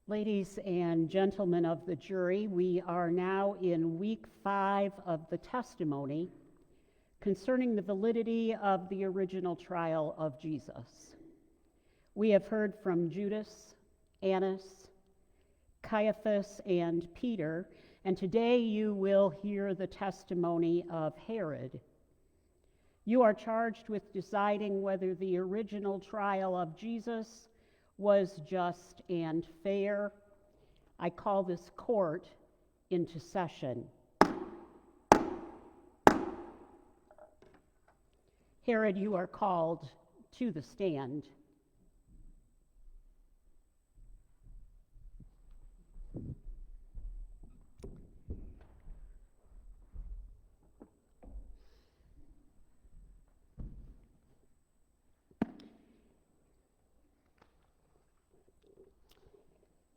Ladies and gentlemen of the jury, we are now in week 5 of the testimony concerning the validity of the original trial of Jesus. We have heard from Judas, Annas, Caiaphas, and Peter, and today you will hear the testimony of Herod. You are charged with deciding whether the original trial of Jesus was just and fair. I call this court into session. Herod, you are called to the stand.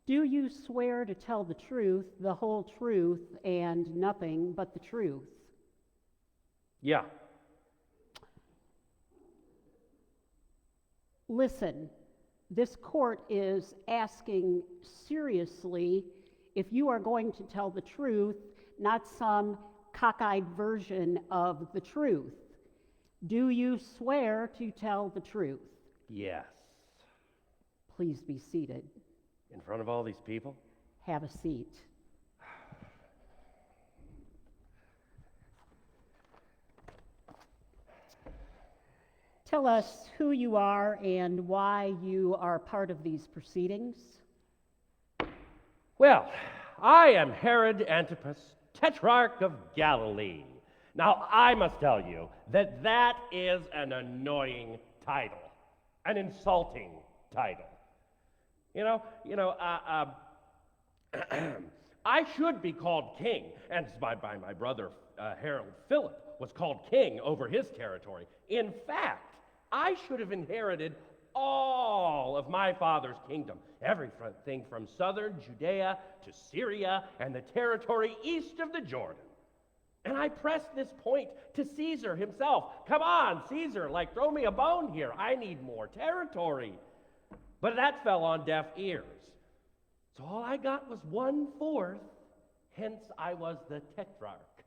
Do you swear to tell the truth, the whole truth, and nothing but the truth? Yeah. Listen, this court is asking seriously if you are going to tell the truth, not some cockeyed version of the truth. Do you swear to tell the truth? Yes. Please be seated. In front of all these people? Have a seat. Tell us who you are and why you are part of these proceedings. Well, I am Herod Antipas, Tetrarch of Galilee. Now, I must tell you that that is an annoying title, an insulting title. I should be called king, and my brother Harold Philip was called king over his territory. In fact, I should have inherited all of my father's kingdom, everything from southern Judea to Syria and the territory east of the Jordan. And I pressed this point to Caesar himself. Come on, Caesar, throw me a bone here. I need more territory. But that fell on deaf ears. So all I got was 1/4, hence I was the tetrarch.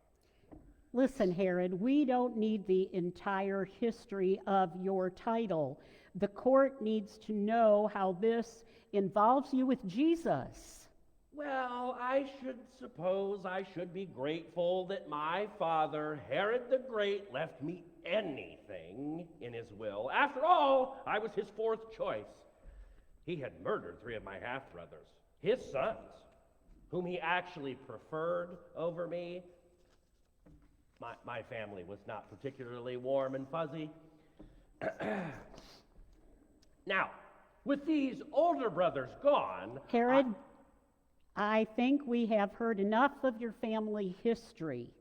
Listen, Herod, we don't need the entire history of your title. The court needs to know how this involves you with Jesus. Well, I suppose I should be grateful that my father, Herod the Great, left me anything in his will. After all, I was his 4th choice. He had murdered 3 of my half-brothers, his sons, whom he actually preferred over me. My family was not particularly warm and fuzzy. Now, with these older brothers gone... Herod, I think we have heard enough of your family history.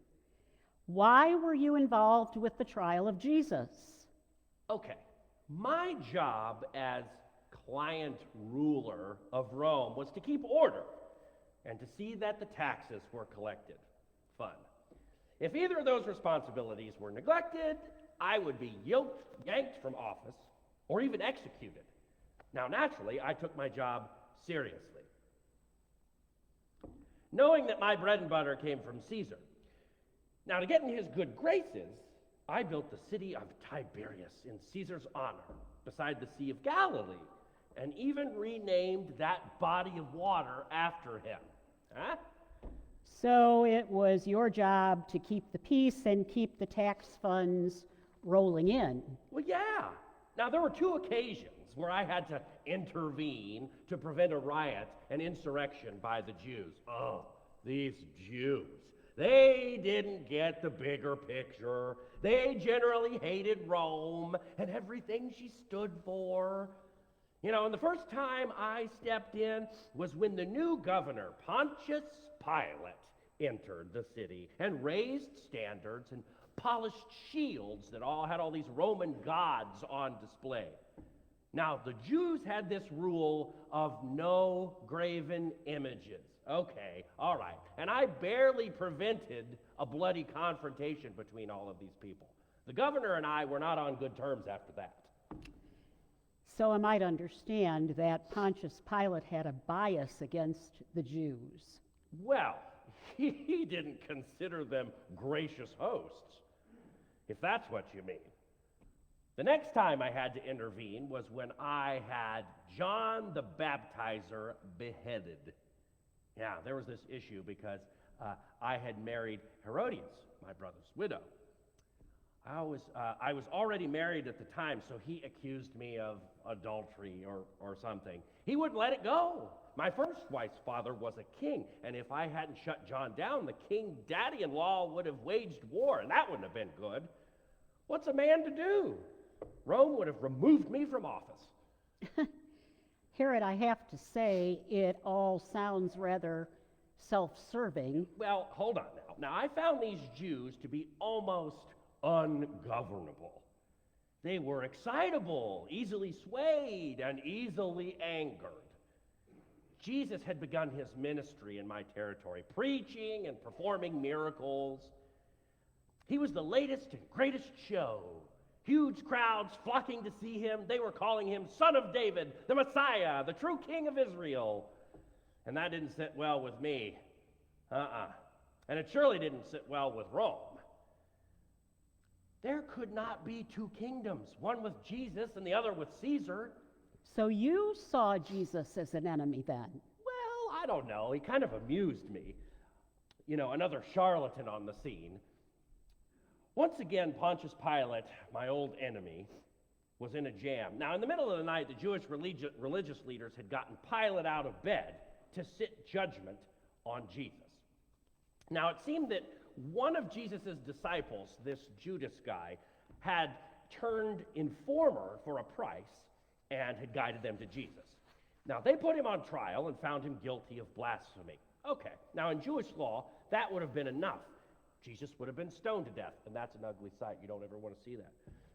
Why were you involved with the trial of Jesus? Okay, my job as client ruler of Rome was to keep order and to see that the taxes were collected. Fun. If either of those responsibilities were neglected, I would be yanked from office or even executed. Now, naturally, I took my job seriously, knowing that my bread and butter came from Caesar. Now, to get in his good graces, I built the city of Tiberias in Caesar's honor beside the Sea of Galilee, and even renamed that body of water after him. Huh? So it was your job to keep the peace and keep the tax funds rolling in. Well, yeah. Now, there were 2 occasions where I had to intervene to prevent a riot and insurrection by the Jews. Oh, these Jews. They didn't get the bigger picture. They generally hated Rome and everything she stood for. And the first time I stepped in was when the new governor, Pontius Pilate, entered the city and raised standards and polished shields that all had all these Roman gods on display. Now, the Jews had this rule of no graven images. Okay, all right. And I barely prevented a bloody confrontation between all of these people. The governor and I were not on good terms after that. So I might understand that Pontius Pilate had a bias against the Jews. Well, he didn't consider them gracious hosts, if that's what you mean. The next time I had to intervene was when I had John the Baptizer beheaded. Yeah, there was this issue because I had married Herodias, my brother's widow. I was already married at the time, so he accused me of adultery or something. He wouldn't let it go. My first wife's father was a king, and if I hadn't shut John down, the king daddy-in-law would have waged war, and that wouldn't have been good. What's a man to do? Rome would have removed me from office. Herod, I have to say, it all sounds rather self-serving. Well, hold on now. Now, I found these Jews to be almost ungovernable. They were excitable, easily swayed, and easily angered. Jesus had begun his ministry in my territory, preaching and performing miracles. He was the latest and greatest show. Huge crowds flocking to see him. They were calling him Son of David, the Messiah, the true King of Israel. And that didn't sit well with me. And it surely didn't sit well with Rome. There could not be two kingdoms, one with Jesus and the other with Caesar. So you saw Jesus as an enemy then? Well, I don't know. He kind of amused me. You know, another charlatan on the scene. Once again, Pontius Pilate, my old enemy, was in a jam. Now, in the middle of the night, the Jewish religious leaders had gotten Pilate out of bed to sit judgment on Jesus. Now, it seemed that one of Jesus' disciples, this Judas guy, had turned informer for a price and had guided them to Jesus. Now, they put him on trial and found him guilty of blasphemy. Okay, now in Jewish law, that would have been enough. Jesus would have been stoned to death, and that's an ugly sight. You don't ever want to see that.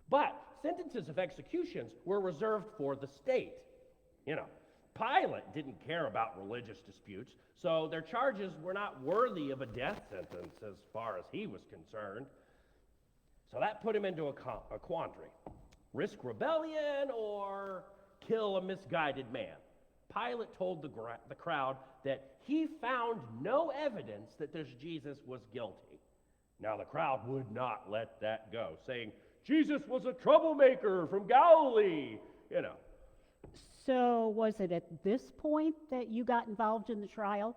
But sentences of executions were reserved for the state. You know, Pilate didn't care about religious disputes, so their charges were not worthy of a death sentence as far as he was concerned. So that put him into a quandary. Risk rebellion or kill a misguided man. Pilate told the crowd that he found no evidence that this Jesus was guilty. Now the crowd would not let that go, saying, Jesus was a troublemaker from Galilee, you know. So was it at this point that you got involved in the trial?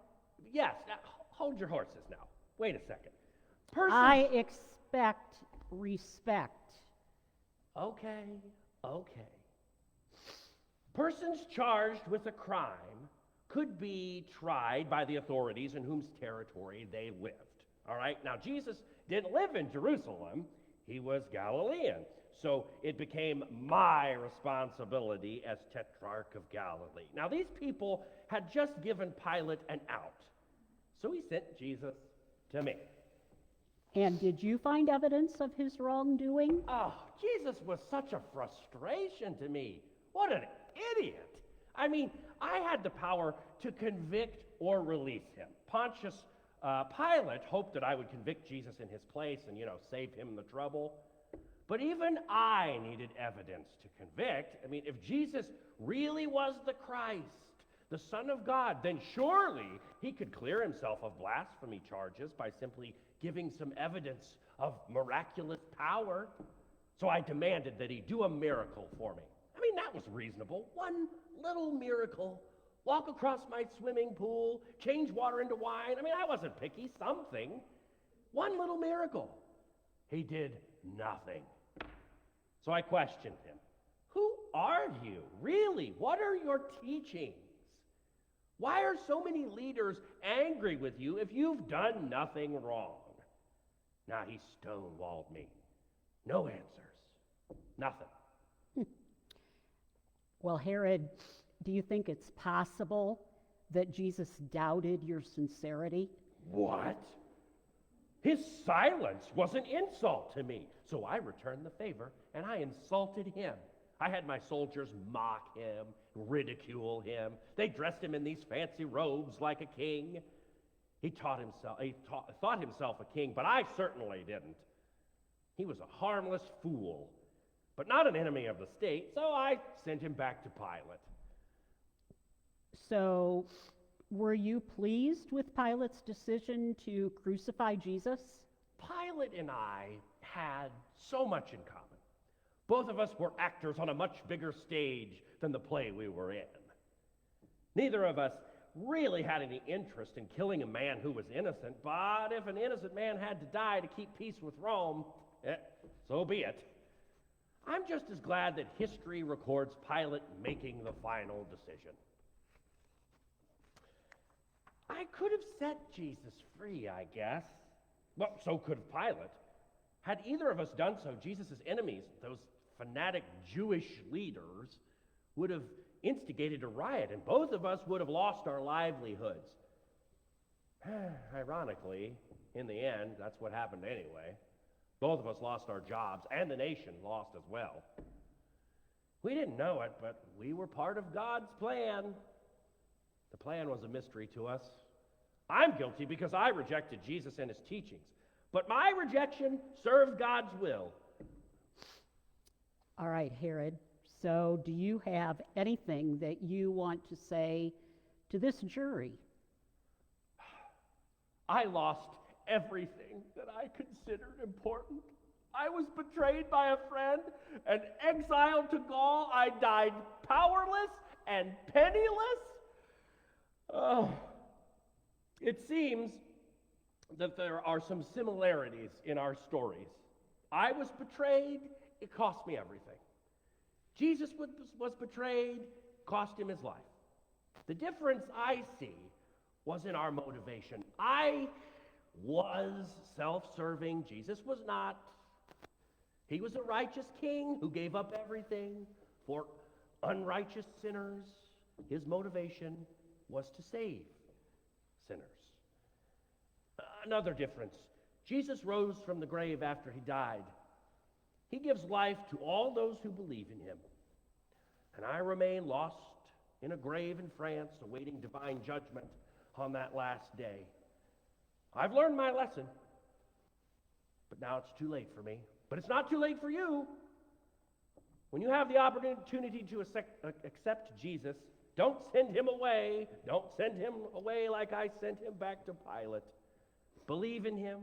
Yes, now, hold your horses now. Wait a second. I expect respect. Okay. Persons charged with a crime could be tried by the authorities in whose territory they lived. All right? Now, Jesus didn't live in Jerusalem. He was Galilean. So it became my responsibility as Tetrarch of Galilee. Now, these people had just given Pilate an out. So he sent Jesus to me. And did you find evidence of his wrongdoing? Oh, Jesus was such a frustration to me. What an idiot. I mean, I had the power to convict or release him. Pontius Pilate hoped that I would convict Jesus in his place and, save him the trouble. But even I needed evidence to convict. I mean, if Jesus really was the Christ, the Son of God, then surely he could clear himself of blasphemy charges by simply giving some evidence of miraculous power. So I demanded that he do a miracle for me. I mean, that was reasonable. One little miracle. Walk across my swimming pool, change water into wine. I mean, I wasn't picky. Something. One little miracle. He did nothing. So I questioned him. Who are you? Really? What are your teachings? Why are so many leaders angry with you if you've done nothing wrong? Now he stonewalled me. No answers. Nothing. Well, Herod, do you think it's possible that Jesus doubted your sincerity? What? His silence was an insult to me. So I returned the favor and I insulted him. I had my soldiers mock him, ridicule him. They dressed him in these fancy robes like a king. He thought himself a king, but I certainly didn't. He was a harmless fool. but not an enemy of the state, so I sent him back to Pilate. So, were you pleased with Pilate's decision to crucify Jesus? Pilate and I had so much in common. Both of us were actors on a much bigger stage than the play we were in. Neither of us really had any interest in killing a man who was innocent, but if an innocent man had to die to keep peace with Rome, so be it. I'm just as glad that history records Pilate making the final decision. I could have set Jesus free, I guess. Well, so could have Pilate. Had either of us done so, Jesus' enemies, those fanatic Jewish leaders, would have instigated a riot, and both of us would have lost our livelihoods. Ironically, in the end, that's what happened anyway. Both of us lost our jobs, and the nation lost as well. We didn't know it, but we were part of God's plan. The plan was a mystery to us. I'm guilty because I rejected Jesus and his teachings, but my rejection served God's will. All right, Herod. So, do you have anything that you want to say to this jury? I lost everything that I considered important. I was betrayed by a friend and exiled to Gaul. I died powerless and penniless. Oh, it seems that there are some similarities in our stories. I was betrayed. It cost me everything. Jesus was betrayed, cost him his life. The difference I see was in our motivation. I was self-serving. Jesus was not. He was a righteous king who gave up everything for unrighteous sinners. His motivation was to save sinners. Another difference. Jesus rose from the grave after he died. He gives life to all those who believe in him. And I remain lost in a grave in France, awaiting divine judgment on that last day. I've learned my lesson, but now it's too late for me. But it's not too late for you. When you have the opportunity to accept Jesus, don't send him away. Don't send him away like I sent him back to Pilate. Believe in him.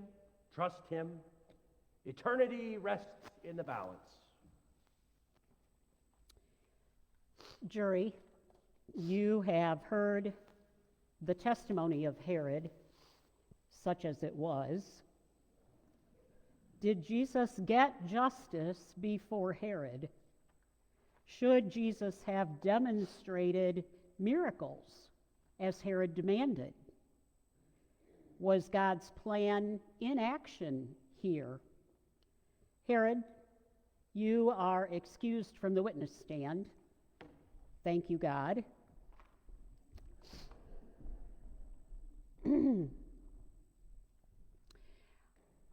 Trust him. Eternity rests in the balance. Jury, you have heard the testimony of Herod, such as it was. Did Jesus get justice before Herod? Should Jesus have demonstrated miracles as Herod demanded? Was God's plan in action here? Herod, you are excused from the witness stand. Thank you, God.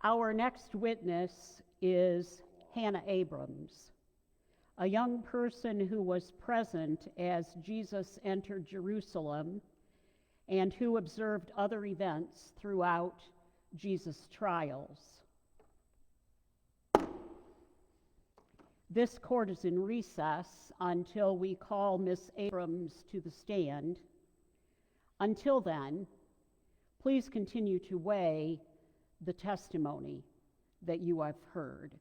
Our next witness is Hannah Abrams, a young person who was present as Jesus entered Jerusalem and who observed other events throughout Jesus' trials. This court is in recess until we call Miss Abrams to the stand. Until then, please continue to weigh the testimony that you have heard.